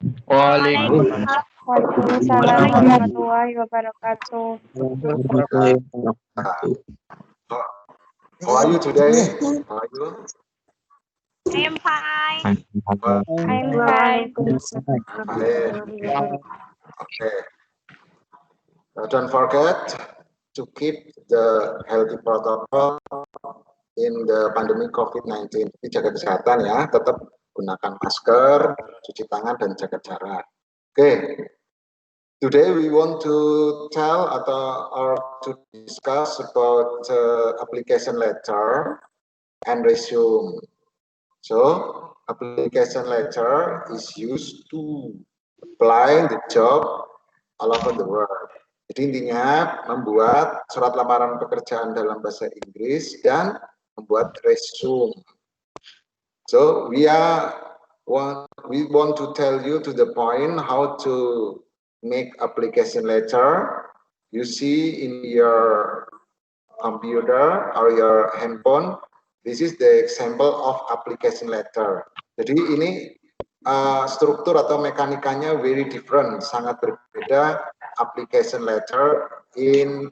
Waalaikumsalam. Waalaikumsalam warahmatullahi wabarakatuh. How are you today? How are you? I'm fine. I'm fine. Okay. Don't forget to keep the healthy protocol in the pandemic COVID-19. Jaga kesehatan ya, tetap gunakan masker, cuci tangan, dan jaga jarak. Okay. Today we want to tell or to discuss about application letter and resume. So application letter is used to apply the job all over the world. Jadi intinya membuat surat lamaran pekerjaan dalam bahasa Inggris dan membuat resume. So we want to tell you to the point how to make application letter. You see in your computer or your handphone, this is the example of application letter. Jadi ini struktur atau mekanikanya very different, sangat berbeda application letter in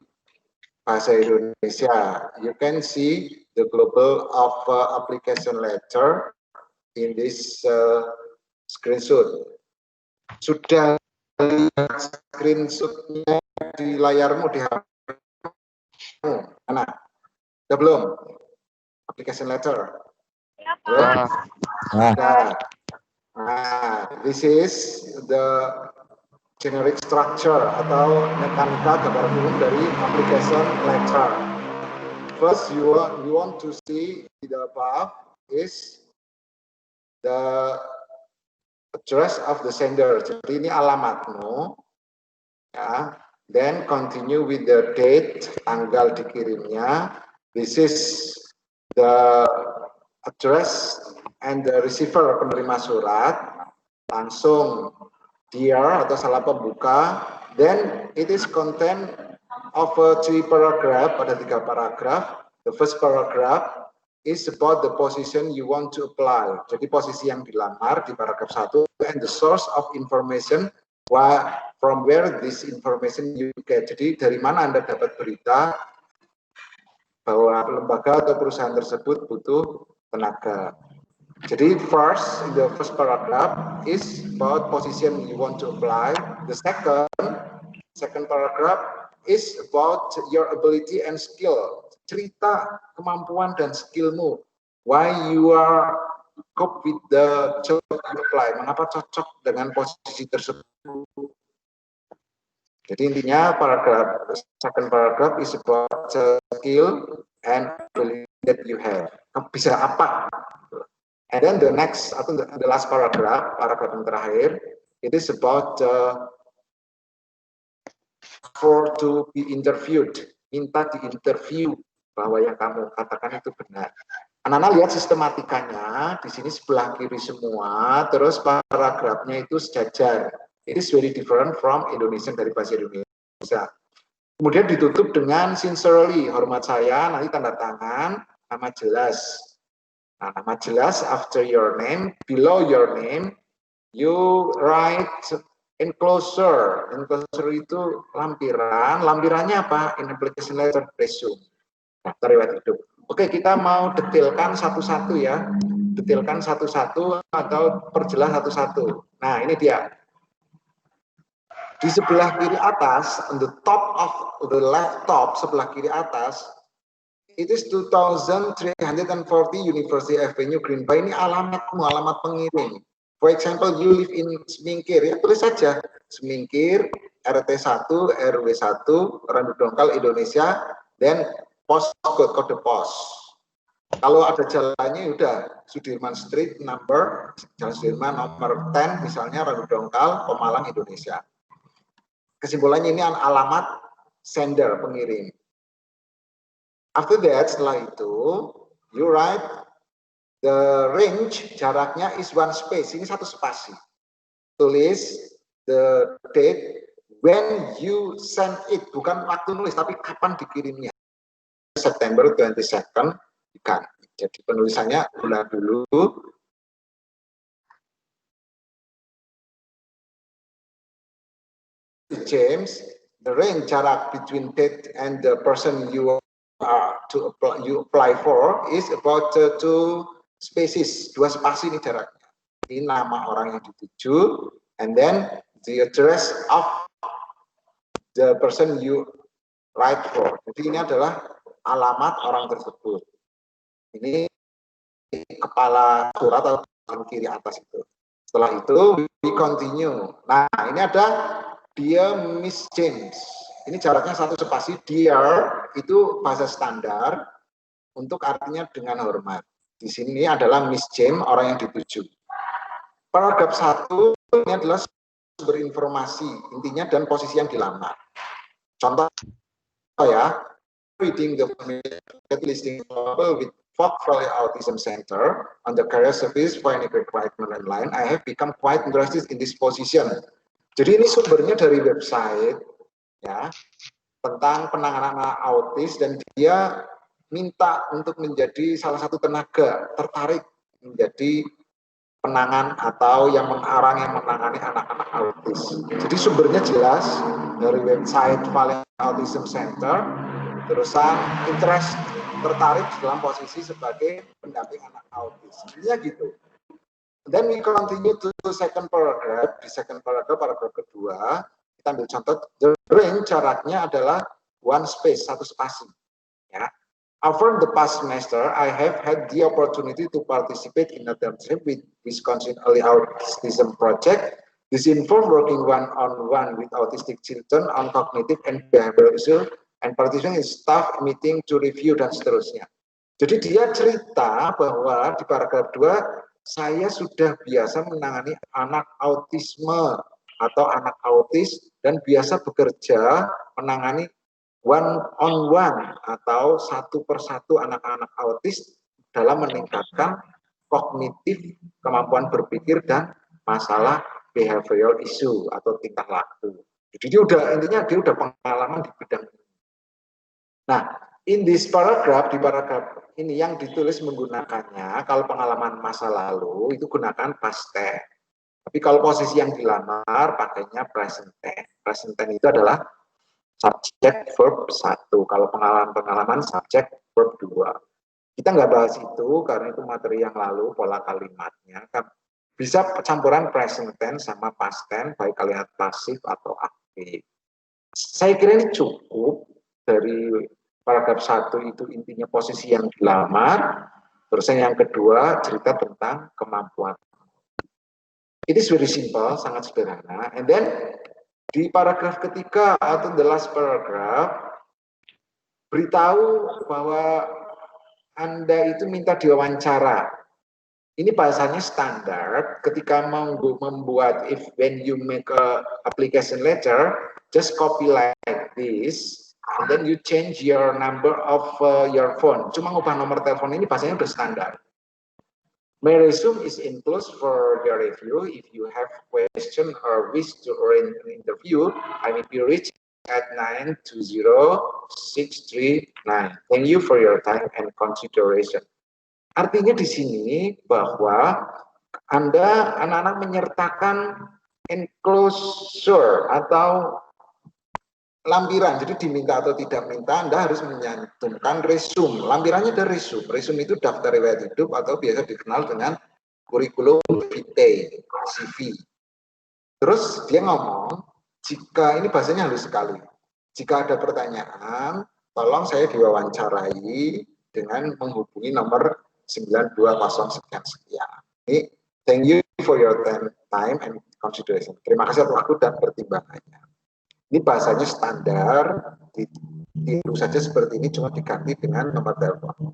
bahasa Indonesia. You can see the global of application letter in this screenshot. Sudah lihat screenshotnya di layarmu di HP-mu? Mana? Sudah belum? Application letter. Ya, Pak. Nah, this is the generic structure atau mekanika gambaran umum dari application letter. First, you want to see the above is the address of the sender. Jadi ini alamatmu, ya. Then continue with the date, tanggal dikirimnya. This is the address and the receiver, penerima surat. Langsung dear atau salah pembuka. Then it is content of a 3 paragraph, ada 3 paragraph. The first paragraph is about the position you want to apply. Jadi posisi yang dilamar di paragraf 1 and the source of information from where this information you get. Jadi dari mana Anda dapat berita bahwa lembaga atau perusahaan tersebut butuh tenaga. Jadi first, in the first paragraph is about position you want to apply. The second paragraph is about your ability and skill. Cerita kemampuan dan skillmu. Why you are cope with the job you apply. Mengapa cocok dengan posisi tersebut. Jadi intinya second paragraph is about skill and ability that you have. Bisa apa? And then the next atau the last paragraph yang terakhir, it is about for to be interviewed, minta diinterview bahwa yang kamu katakan itu benar. Anak-anak lihat sistematikanya di sini sebelah kiri semua, terus paragrafnya itu sejajar. It is very different from Indonesian dari bahasa Indonesia. Kemudian ditutup dengan sincerely, hormat saya, nanti tanda tangan, nama jelas. Nah, nama jelas after your name, below your name, you write enclosure. Enclosure itu lampiran. Lampirannya apa? In application letter resume. Daftar riwayat hidup. Oke, kita mau detailkan satu-satu ya. Detailkan satu-satu atau perjelas satu-satu. Nah, ini dia. Di sebelah kiri atas, on the top of the left top, sebelah kiri atas, it is 2340 University Avenue, Green Bay. Ini alamatmu, alamat pengirim. For example, you live in Semingkir, ya tulis saja Semingkir, RT 1, RW 1, Randu Dongkal, Indonesia, then postcode, kode pos. Kalau ada jalannya, udah Sudirman Street, Jalan Sudirman nomor 10, misalnya Randu Dongkal, Pemalang, Indonesia. Kesimpulannya ini alamat sender, pengirim. After that, setelah itu, you write the range, jaraknya is one space. Ini satu spasi. Tulis the date when you send it. Bukan waktu nulis, tapi kapan dikirimnya. September 22nd, bukan. Jadi penulisannya bulan dulu. with James, the range jarak between that and the person you apply for is about 2 spaces, 2 spasi ini jaraknya. Ini nama orang yang dituju, and then the address of the person you write for. Jadi ini adalah alamat orang tersebut. Ini kepala surat atau kiri atas itu. Setelah itu we continue. Nah, ini ada Dear Miss James. Ini jaraknya 1 spasi. Dear itu bahasa standar untuk artinya dengan hormat. Di sini adalah Miss James, orang yang dituju. Paragraf 1 ini adalah sumber informasi, intinya dan posisi yang dilamar. Contoh ya, reading the listing with Fog Valley Autism Center on the career service for any requirement line, I have become quite interested in this position. Jadi ini sumbernya dari website ya tentang penanganan anak autis, dan dia minta untuk menjadi salah satu tenaga tertarik menjadi penangan atau yang menangani anak-anak autis. Jadi sumbernya jelas dari website Valley Autism Center, terusan interest, tertarik dalam posisi sebagai pendamping anak autis. Intinya gitu. Then we continue to second paragraph. Di second paragraph, paragraf kedua, kita ambil contoh, the range jaraknya adalah 1 space, 1 spasi. Ya. Over the past semester, I have had the opportunity to participate in a internship with Wisconsin Early Autism Project. This involves working one-on-one with autistic children on cognitive and behavioral issues and participating in staff meeting to review dan seterusnya. Jadi dia cerita bahwa di paragraf 2, saya sudah biasa menangani anak autisme atau anak autis dan biasa bekerja menangani one-on-one atau 1 persatu anak-anak autis dalam meningkatkan kognitif, kemampuan berpikir, dan masalah behavioral issue atau tingkah laku. Jadi dia udah pengalaman di bidang ini. Nah, in this paragraph, di paragraf ini yang ditulis menggunakannya, kalau pengalaman masa lalu itu gunakan past tense. Tapi kalau posisi yang dilamar pakainya present tense. Present tense itu adalah subjek verb 1. Kalau pengalaman subjek verb 2. Kita nggak bahas itu karena itu materi yang lalu, pola kalimatnya kan bisa campuran present tense sama past tense, baik kalimat pasif atau aktif. Saya kira ini cukup. Dari paragraf 1 itu intinya posisi yang dilamar, terus yang kedua cerita tentang kemampuan. It is very simple, sangat sederhana. And then di paragraf ketiga atau the last paragraph, beritahu bahwa Anda itu minta diwawancara. Ini bahasanya standar. Ketika mau membuat, when you make a application letter, just copy like this, and then you change your number of your phone. Cuma ngubah nomor telepon, ini bahasanya udah standar. My resume is enclosed for your review. If you have question or wish to arrange an interview, I may be reached at 920-639. Thank you for your time and consideration. Artinya di sini bahwa Anda, anak-anak, menyertakan enclosure atau lampiran. Jadi diminta atau tidak minta, Anda harus menyantumkan resume. Lampirannya ada resume. Resume itu daftar riwayat hidup atau biasa dikenal dengan kurikulum vitae, CV. Terus dia ngomong, jika ini bahasanya halus sekali. Jika ada pertanyaan, tolong saya diwawancarai dengan menghubungi nomor 920 sekian. Ini thank you for your time and consideration. Terima kasih atas waktu dan pertimbangannya. Ini bahasanya standar, ditiru saja seperti ini, cuma diganti dengan nomor telepon.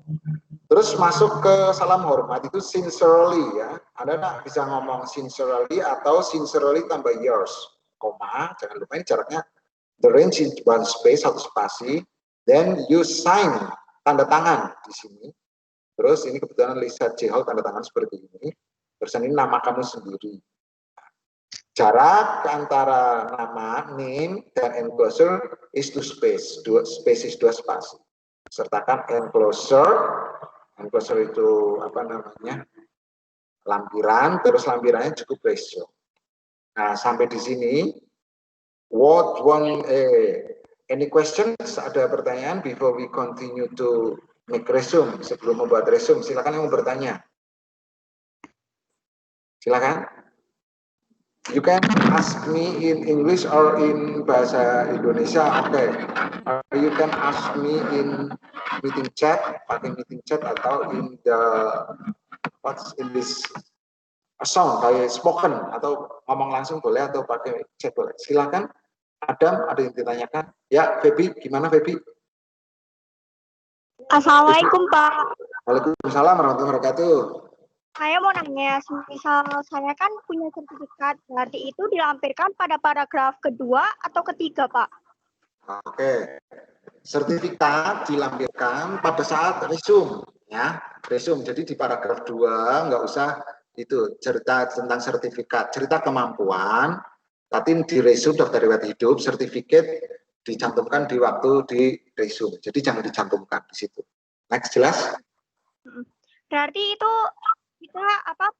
Terus masuk ke salam hormat itu sincerely ya. Anda bisa ngomong sincerely atau sincerely tambah yours, koma, jangan lupa ini jaraknya the range in 1 space, 1 spasi, then you sign, tanda tangan di sini. Terus ini kebetulan Lisa J. Hall tanda tangan seperti ini. Terus ini nama kamu sendiri. Jarak antara nama, name, dan enclosure is 2 space. 2 space is 2 spasi. Sertakan enclosure. Enclosure itu apa namanya? Lampiran, terus lampirannya cukup ratio. Nah, sampai di sini Any questions? Ada pertanyaan before we continue to make resume? Sebelum membuat resume, silakan yang mau bertanya. Silakan. You can ask me in English or in bahasa Indonesia. Okay. You can ask me in meeting chat, pakai meeting chat atau in the what's in this sound kayak spoken atau ngomong langsung boleh atau pakai chat boleh. Silakan. Adam, ada yang ditanyakan? Ya, Feby, gimana Feby? Assalamualaikum Pak. Waalaikumsalam warahmatullahi wabarakatuh. Saya mau nanya, misal saya kan punya sertifikat, berarti itu dilampirkan pada paragraf kedua atau ketiga Pak? Oke, sertifikat dilampirkan pada saat resume, ya resume. Jadi di paragraf 2 nggak usah itu cerita tentang sertifikat, cerita kemampuan. Tapi di resume daftar riwayat hidup, sertifikat dicantumkan di waktu di resume. Jadi jangan dicantumkan di situ. Next, jelas? Berarti itu kita apa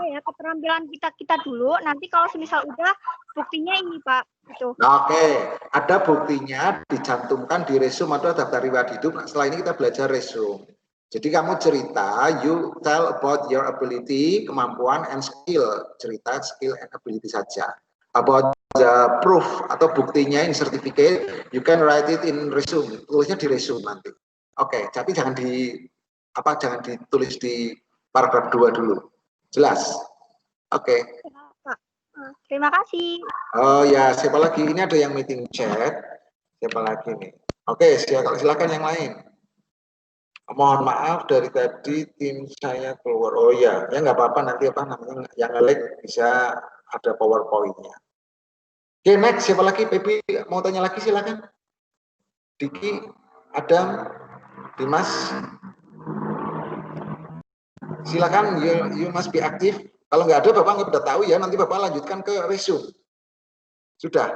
ya keterampilan kita dulu. Nanti kalau semisal udah buktinya ini Pak. Gitu. Oke, ada buktinya dicantumkan di resume atau daftar riwayat hidup. Setelah ini kita belajar resume. Jadi kamu cerita, you tell about your ability, kemampuan and skill. Cerita skill and ability saja. About the proof atau buktinya in certificate, you can write it in resume. Tulisnya di resume nanti. Oke, tapi jangan ditulis di paragraf 2 dulu. Jelas? Oke. Terima kasih. Oh ya, siapa lagi? Ini ada yang meeting chat. Siapa lagi nih? Oke, silakan yang lain. Mohon maaf dari tadi tim saya keluar. Oh ya, ya nggak apa-apa, nanti apa namanya yang nge-lag bisa ada PowerPoint-nya. Oke, next siapa lagi? Pepi mau tanya lagi silakan. Diki, Adam, Dimas. Silakan, you must be active. Kalau nggak ada, Bapak nggak udah tahu ya, nanti Bapak lanjutkan ke resume. Sudah?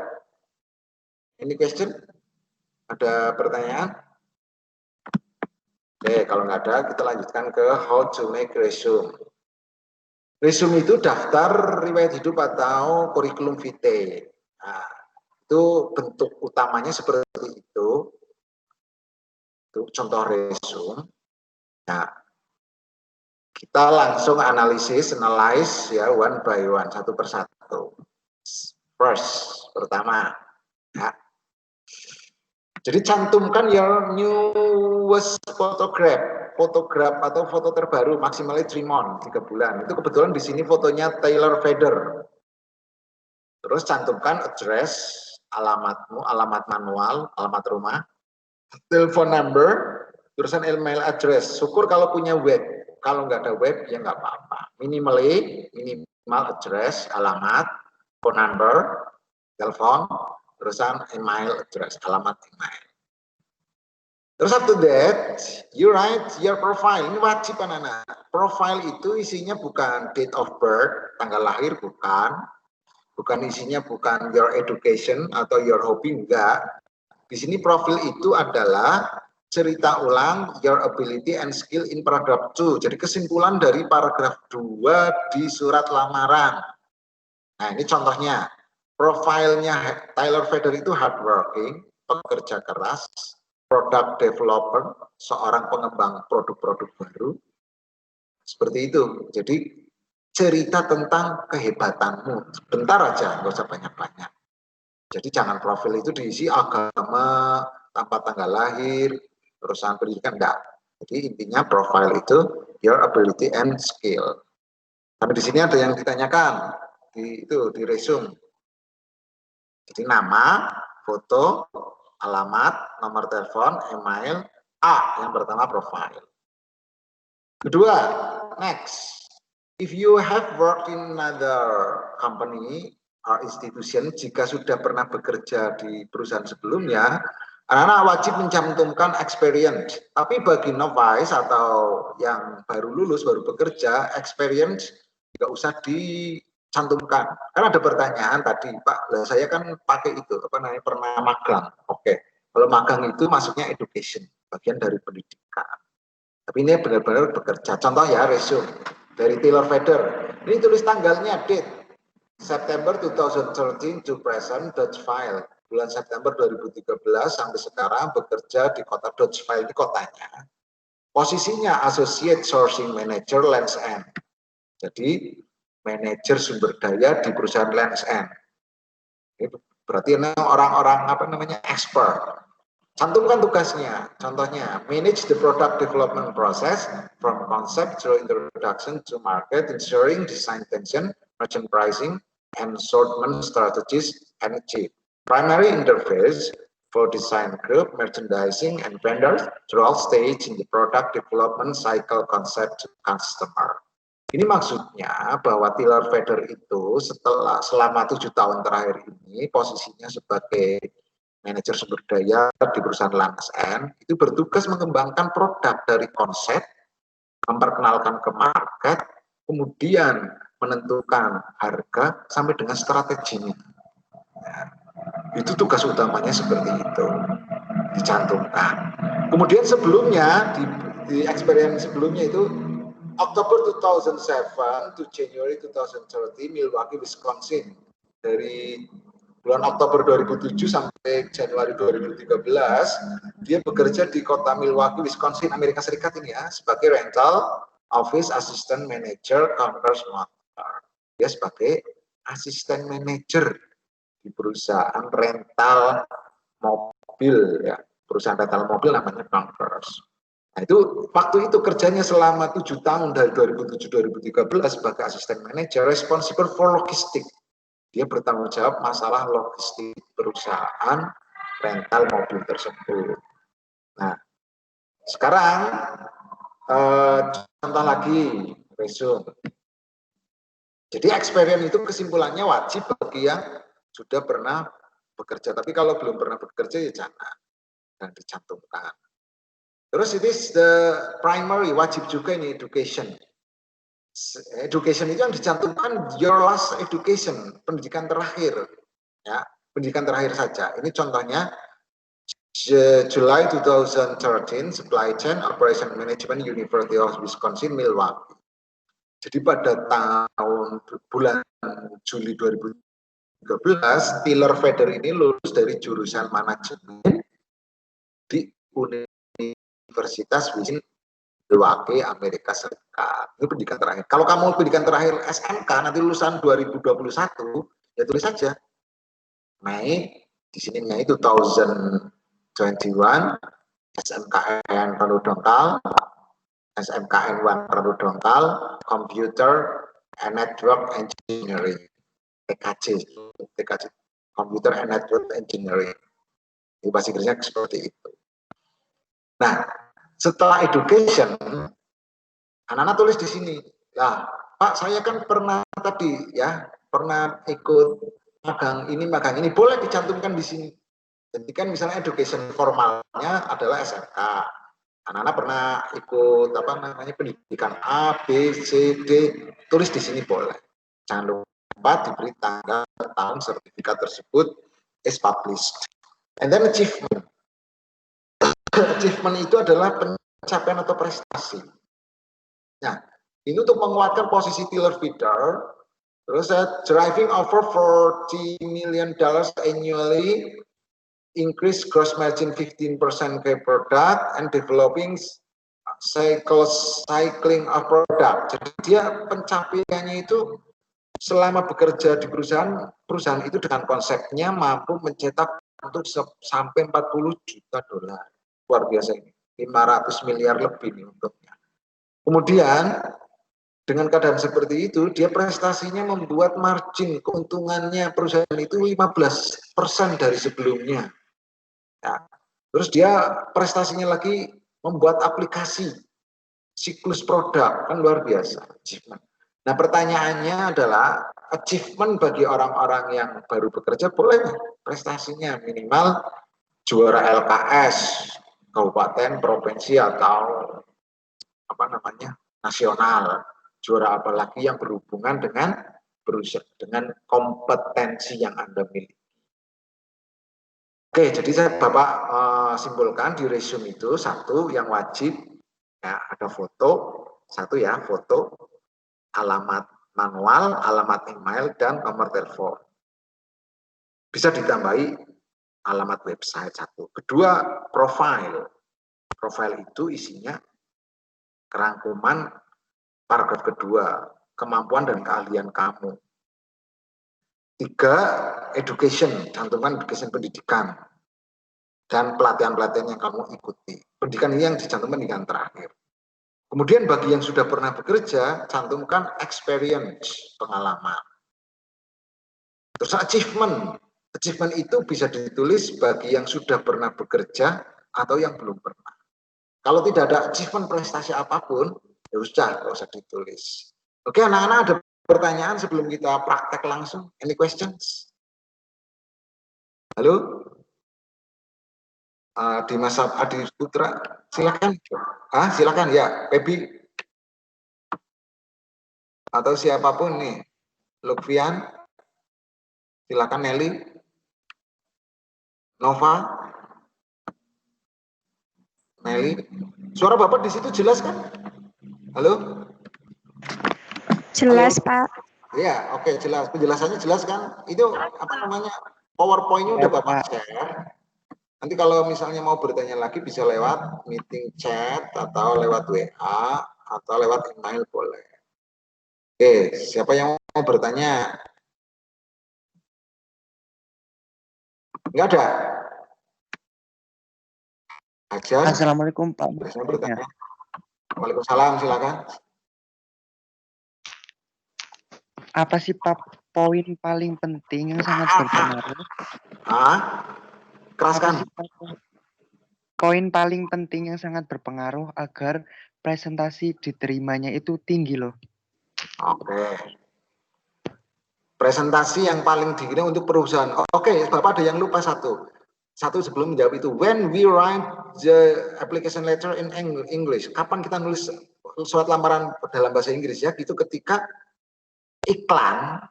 Any question? Ada pertanyaan? Oke, kalau nggak ada, kita lanjutkan ke how to make resume. Resume itu daftar riwayat hidup atau kurikulum vitae. Nah, itu bentuk utamanya seperti itu. Itu contoh resume. Nah, kita langsung analyze ya one by one, satu persatu. First, pertama. Ya. Jadi cantumkan your newest photograph atau foto terbaru maksimalnya 3 months, 3 bulan. Itu kebetulan di sini fotonya Taylor Fader. Terus cantumkan address, alamatmu, alamat manual, alamat rumah, telepon number, terusan email address. Syukur kalau punya web. Kalau nggak ada web ya nggak apa-apa. Minimal address, alamat, phone number, telepon, terusan email address, alamat email. Terus after that, you write your profile. Ini wajib anak-anak. Profile itu isinya bukan date of birth, tanggal lahir bukan isinya bukan your education atau your hobby, enggak. Di sini profil itu adalah cerita ulang your ability and skill in paragraph 2. Jadi kesimpulan dari paragraf 2 di surat lamaran. Nah, ini contohnya. Profilnya Taylor Fader itu hardworking, pekerja keras, product developer, seorang pengembang produk-produk baru. Seperti itu. Jadi cerita tentang kehebatanmu. Sebentar aja, nggak usah banyak-banyak. Jadi jangan profil itu diisi agama, tanpa tanggal lahir, perusahaan pendidikan, enggak. Jadi intinya profile itu your ability and skill. Tapi di sini ada yang ditanyakan di resume. Jadi nama, foto, alamat, nomor telepon, email, yang pertama profile. Kedua, next. If you have worked in another company or institution, jika sudah pernah bekerja di perusahaan sebelumnya, anak-anak wajib mencantumkan experience. Tapi bagi novice atau yang baru lulus, baru bekerja, experience tidak usah dicantumkan. Karena ada pertanyaan tadi, Pak, saya kan pakai itu, pernah magang. Oke, kalau magang itu masuknya education, bagian dari pendidikan. Tapi ini benar-benar bekerja. Contoh ya, resume dari Taylor Fader. Ini tulis tanggalnya, date. September 2013 to present Dutch File. Bulan September 2013 sampai sekarang bekerja di kota Dutch File, di kotanya. Posisinya Associate Sourcing Manager Lands End. Jadi manajer sumber daya di perusahaan Lands End. Ini berarti orang-orang apa namanya expert. Cantumkan tugasnya. Contohnya, manage the product development process from concept through introduction to market, ensuring design tension, merchant pricing, and assortment strategies and achieve. Primary interface for design group, merchandising, and vendors throughout stage in the product development cycle concept to customer. Ini maksudnya bahwa Tiller Feder itu selama 7 tahun terakhir ini posisinya sebagai manajer sumber daya di perusahaan Lands End itu bertugas mengembangkan produk dari konsep, memperkenalkan ke market, kemudian menentukan harga sampai dengan strateginya. Nah, itu tugas utamanya seperti itu, dicantumkan. Kemudian sebelumnya, di experience sebelumnya itu, Oktober 2007 to January 2013, Milwaukee, Wisconsin. Dari bulan Oktober 2007 sampai Januari 2013, dia bekerja di kota Milwaukee, Wisconsin, Amerika Serikat ini ya, sebagai rental office assistant manager Converse Motor. Dia sebagai asisten manajer di perusahaan rental mobil ya, perusahaan rental mobil namanya Converse. Nah, itu waktu itu kerjanya selama 7 tahun dari 2007-2013 sebagai asisten manajer responsible for logistik. Dia bertanggung jawab masalah logistik perusahaan rental mobil tersebut. Nah, sekarang contoh lagi resume. Jadi experience itu kesimpulannya wajib bagi yang sudah pernah bekerja, tapi kalau belum pernah bekerja ya jangan dicantumkan. Terus it is the primary, wajib juga ini education. Education itu yang dicantumkan your last education, pendidikan terakhir, ya pendidikan terakhir saja. Ini contohnya July 2013 Supply Chain Operation Management University of Wisconsin Milwaukee. Jadi pada bulan Juli 2013 Tiller Feder ini lulus dari jurusan manajemen di Universitas Wisconsin Milwaukee, Amerika Serikat. Ini pendidikan terakhir. Kalau kamu pendidikan terakhir SMK nanti lulusan 2021 ya tulis saja Mei, di sini Mei 2021 SMKN Ranu Dongkal, SMKN 1 Ranu Dongkal, Computer and Network Engineering, TKJ, Computer and Network Engineering. Ini bahasa Inggrisnya seperti itu. Nah, setelah education, anak-anak tulis di sini. Nah, Pak, saya kan pernah tadi ya, pernah ikut magang ini, boleh dicantumkan di sini. Jadi kan misalnya education formalnya adalah SMK. Anak-anak pernah ikut apa namanya pendidikan A, B, C, D, tulis di sini boleh. Jangan lupa diberi tanggal tahun sertifikat tersebut is published. And then achievement. Achievement itu adalah pencapaian atau prestasi. Nah, ini untuk menguatkan posisi Tiller Feder. Terus driving over $40 million annually, increase gross margin 15% per product, and developing cycling of product. Jadi dia pencapaiannya itu selama bekerja di perusahaan itu dengan konsepnya mampu mencetak untuk sampai 40 juta dolar. Luar biasa ini, 500 miliar lebih nih untuknya. Kemudian dengan keadaan seperti itu, dia prestasinya membuat margin keuntungannya perusahaan itu 15% dari sebelumnya. Ya. Terus dia prestasinya lagi membuat aplikasi siklus produk, kan luar biasa. Achievement. Nah pertanyaannya adalah achievement bagi orang-orang yang baru bekerja boleh prestasinya minimal juara LKS, kabupaten, provinsi atau apa namanya nasional. Juara apalagi yang berhubungan dengan dengan kompetensi yang Anda miliki. Oke, jadi saya Bapak simpulkan di resume itu satu yang wajib ya ada foto, satu ya foto, alamat manual, alamat email, dan nomor telepon. Bisa ditambahi alamat website satu. Kedua, profile. Profile itu isinya kerangkuman paragraf kedua, kemampuan dan keahlian kamu. 3, education, cantumkan education pendidikan dan pelatihan-pelatihan yang kamu ikuti. Pendidikan ini yang dicantumkan di yang terakhir. Kemudian bagi yang sudah pernah bekerja, cantumkan experience, pengalaman. Terus achievement. Achievement itu bisa ditulis bagi yang sudah pernah bekerja atau yang belum pernah. Kalau tidak ada achievement prestasi apapun, ya sudah, nggak usah ditulis. Oke, anak-anak ada pertanyaan sebelum kita praktek langsung? Any questions? Halo? Dimas Adi Putra, silakan. Silakan ya, Pebi. Atau siapapun nih. Lukvian, silakan Nelly. Nova. Nelly. Suara Bapak di situ jelas kan? Halo? Jelas, Halo? Pak. Iya, oke, jelas. Penjelasannya jelas kan? Itu apa namanya? PowerPoint-nya udah Bapak share. Nanti kalau misalnya mau bertanya lagi bisa lewat meeting chat atau lewat WA atau lewat email boleh. Oke, siapa yang mau bertanya? Enggak ada? Ajar. Assalamualaikum Pak. Bisa bertanya. Waalaikumsalam, silakan. Apa sih Pak poin paling penting yang sangat berpengaruh? Keraskan. Poin paling penting yang sangat berpengaruh agar presentasi diterimanya itu tinggi loh. Oke. Presentasi yang paling tinggi untuk perusahaan. Oke, Bapak ada yang lupa satu. Satu sebelum menjawab itu. When we write the application letter in English. Kapan kita nulis surat lamaran dalam bahasa Inggris ya? Itu ketika iklan,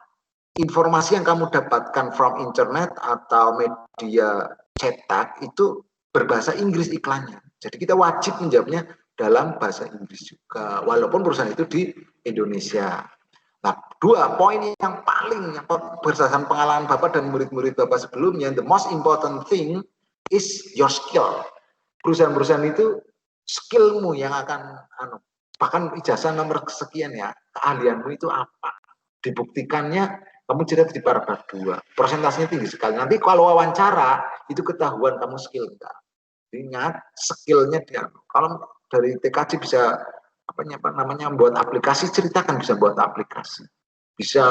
informasi yang kamu dapatkan from internet atau media cetak itu berbahasa Inggris iklannya. Jadi kita wajib menjawabnya dalam bahasa Inggris juga, walaupun perusahaan itu di Indonesia. Nah, 2 poin yang paling berdasarkan pengalaman Bapak dan murid-murid Bapak sebelumnya, the most important thing is your skill. Perusahaan-perusahaan itu skillmu yang akan, bahkan ijazah nomor sekian ya, keahlianmu itu apa? Dibuktikannya kamu cerita di paragraf 2. Persentasenya tinggi sekali. Nanti kalau wawancara itu ketahuan kamu skill enggak. Ingat skillnya dia. Kalau dari TKJ bisa apa namanya membuat aplikasi, ceritakan bisa buat aplikasi. Bisa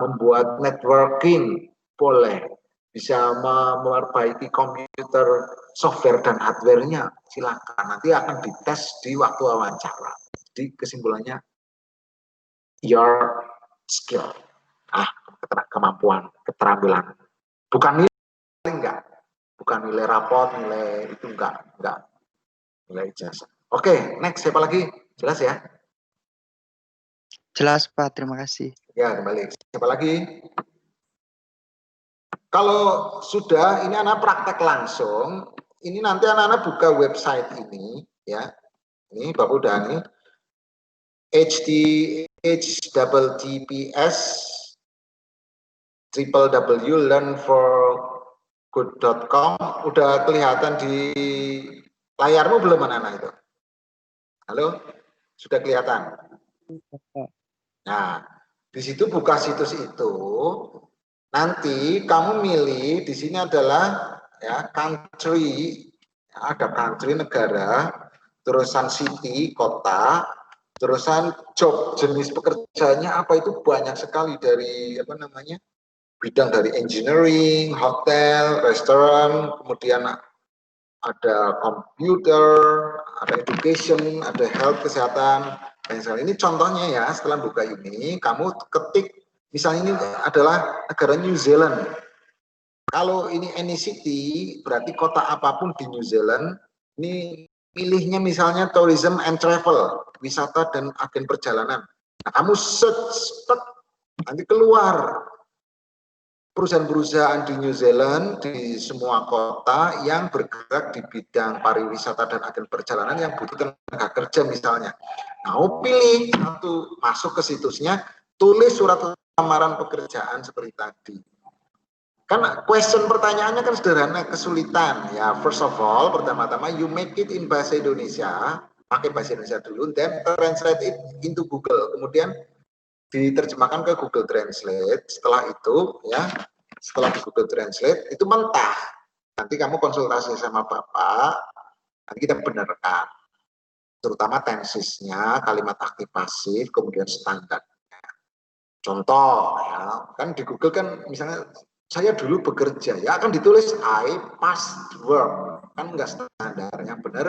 membuat networking, boleh. Bisa memperbaiki komputer, software dan hardware-nya, silakan. Nanti akan dites di waktu wawancara. Jadi kesimpulannya your skill, kemampuan, keterampilan, bukan nilai enggak, bukan nilai rapot, nilai itu enggak, nilai ijazah. Oke, next siapa lagi? Jelas ya? Jelas Pak, terima kasih. Ya, kembali. Siapa lagi? Kalau sudah, ini anak praktek langsung. Ini nanti anak-anak buka website ini, ya. Ini Bapak udah nih. https www.learnforgood.com udah kelihatan di layarmu belum anak-anak itu? Halo? Sudah kelihatan? Nah, di situ buka situs itu, nanti kamu milih di sini adalah ya country, ada country negara, terusan city kota, terusan job jenis pekerjaannya apa itu banyak sekali dari apa namanya bidang dari engineering, hotel, restoran, kemudian ada komputer, ada education, ada health kesehatan. Ini contohnya ya, setelah buka ini, kamu ketik, misalnya ini adalah negara New Zealand. Kalau ini any city, berarti kota apapun di New Zealand, ini pilihnya misalnya tourism and travel, wisata dan agen perjalanan. Nah, kamu search, nanti keluar perusahaan-perusahaan di New Zealand, di semua kota yang bergerak di bidang pariwisata dan agen perjalanan yang butuh tenaga kerja misalnya. Nah, pilih satu, masuk ke situsnya, tulis surat lamaran pekerjaan seperti tadi. Kan question pertanyaannya kan sederhana, kesulitan. Ya, first of all, pertama-tama you make it in bahasa Indonesia, pakai bahasa Indonesia dulu, then translate it into Google. Kemudian diterjemahkan ke Google Translate. Setelah itu, ya, setelah di Google Translate, itu mentah. Nanti kamu konsultasi sama Bapak, nanti kita benarkan. Terutama tensesnya, kalimat aktif pasif, kemudian standar. Contoh, ya, kan di Google kan misalnya, saya dulu bekerja, ya akan ditulis I past work, kan enggak standar. Yang benar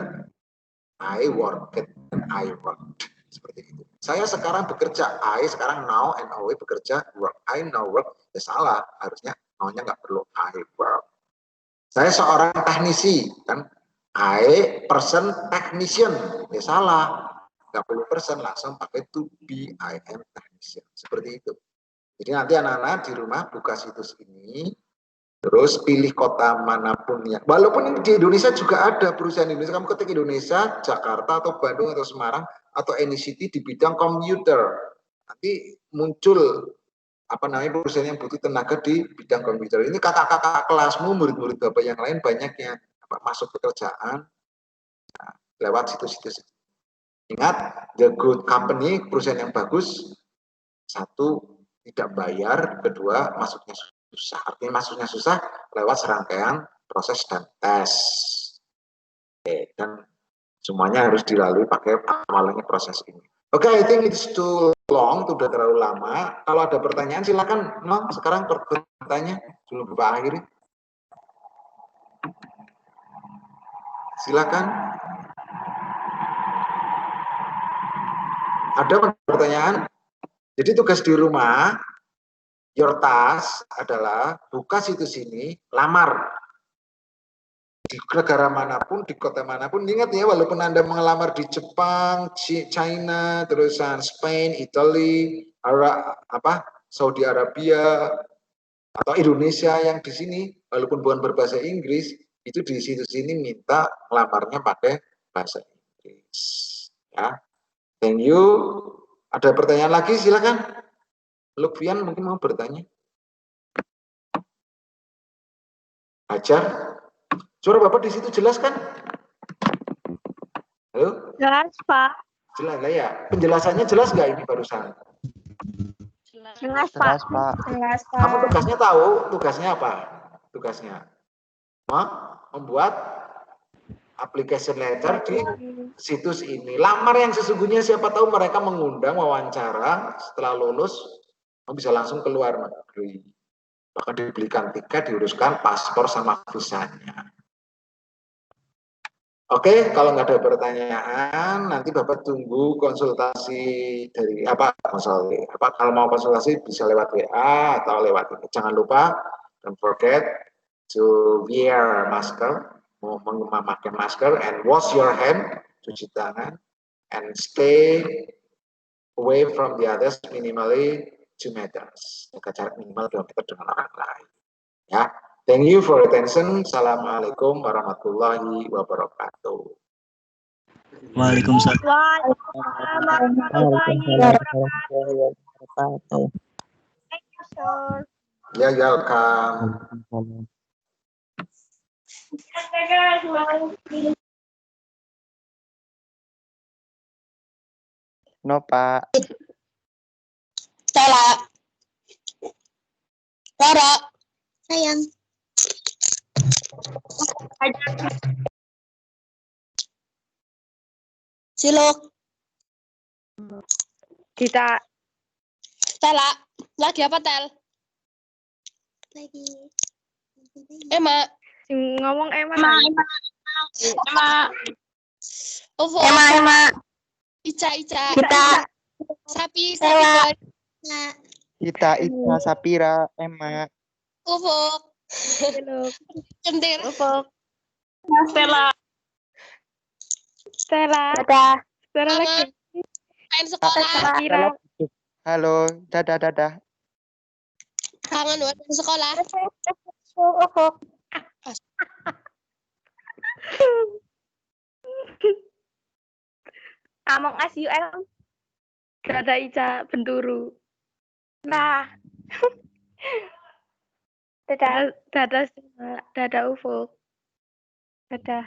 I worked and I worked, seperti itu. Saya sekarang bekerja, I sekarang now and always bekerja, work, I now work. Ya salah, harusnya now-nya nggak perlu I work. Saya seorang teknisi, kan I person technician. Ya salah, nggak perlu person, langsung pakai to be, I am technician, seperti itu. Jadi nanti anak-anak di rumah buka situs ini, terus pilih kota manapun ya. Walaupun ini di Indonesia juga ada perusahaan Indonesia, kamu ketik Indonesia, Jakarta atau Bandung atau Semarang atau any city di bidang komputer. Nanti muncul apa namanya perusahaan yang butuh tenaga di bidang komputer. Ini kakak-kakak kelasmu, murid-murid Bapak yang lain banyaknya masuk pekerjaan lewat situs-situs. Ingat, the good company, perusahaan yang bagus, satu, tidak bayar, kedua masuknya susah. Artinya masuknya susah lewat serangkaian proses dan tes. Oke, dan semuanya harus dilalui pakai amalannya proses ini. Oke, I think it's too long, sudah terlalu lama. Kalau ada pertanyaan silakan, no, sekarang bertanya sebelum Bapak akhiri. Silakan. Ada pertanyaan? Jadi tugas di rumah, your task adalah buka situs ini, lamar. Di negara manapun, di kota manapun, ingat ya, walaupun Anda mengelamar di Jepang, China, terusan Spain, Italy, Saudi Arabia, atau Indonesia yang di sini, walaupun bukan berbahasa Inggris, itu di situs ini minta ngelamarnya pakai bahasa Inggris. Ya, thank you. Ada pertanyaan lagi, silakan. Lutfian mungkin mau bertanya. Ajar. Suara Bapak di situ jelas kan? Halo? Jelas, Pak. Jelas lah ya. Penjelasannya jelas nggak ini barusan? Jelas, Pak. Jelas, Pak. Jelas, Kamu Pak. tugasnya tahu? Tugasnya apa? Tugasnya membuat application letter di situs ini. Lamar yang sesungguhnya siapa tahu mereka mengundang wawancara, setelah lulus bisa langsung ke luar negeri. Bahkan dibelikan tiket, diuruskan paspor sama visanya. Oke, kalau nggak ada pertanyaan, nanti Bapak tunggu konsultasi dari kalau mau konsultasi bisa lewat WA atau lewat ini. Jangan lupa, don't forget to wear masker, memakai masker, and wash your hand, cuci tangan, and stay away from the others minimally 2 meters. Jaga jarak minimal 2 meter dengan orang lain. Ya. Thank you for attention. Assalamualaikum warahmatullahi wabarakatuh. Waalaikumsalam. Waalaikumsalam warahmatullahi wabarakatuh. Thank you, sir. Ya, welcome. No, Pak. Stella. Rara. Sayang. Siluk. Kita Stella. Lagi apa, Tel? Lagi. Emma. ngomong Emma. Ovo. Emma. Ica. Kita. Sapi. Stella. Kita, Ita, Sapira, Emma. Ufuk. Siluk. Centir. Ufuk. Stella. Stella. Dadah. Stella Mama. lagi. Main sekolah. Sapira. Halo, dadah. Kangen buat sekolah. Among Us UL. Dadah Ica Benturu. Nah, dadah semua. Dadah Ufuk. Dadah.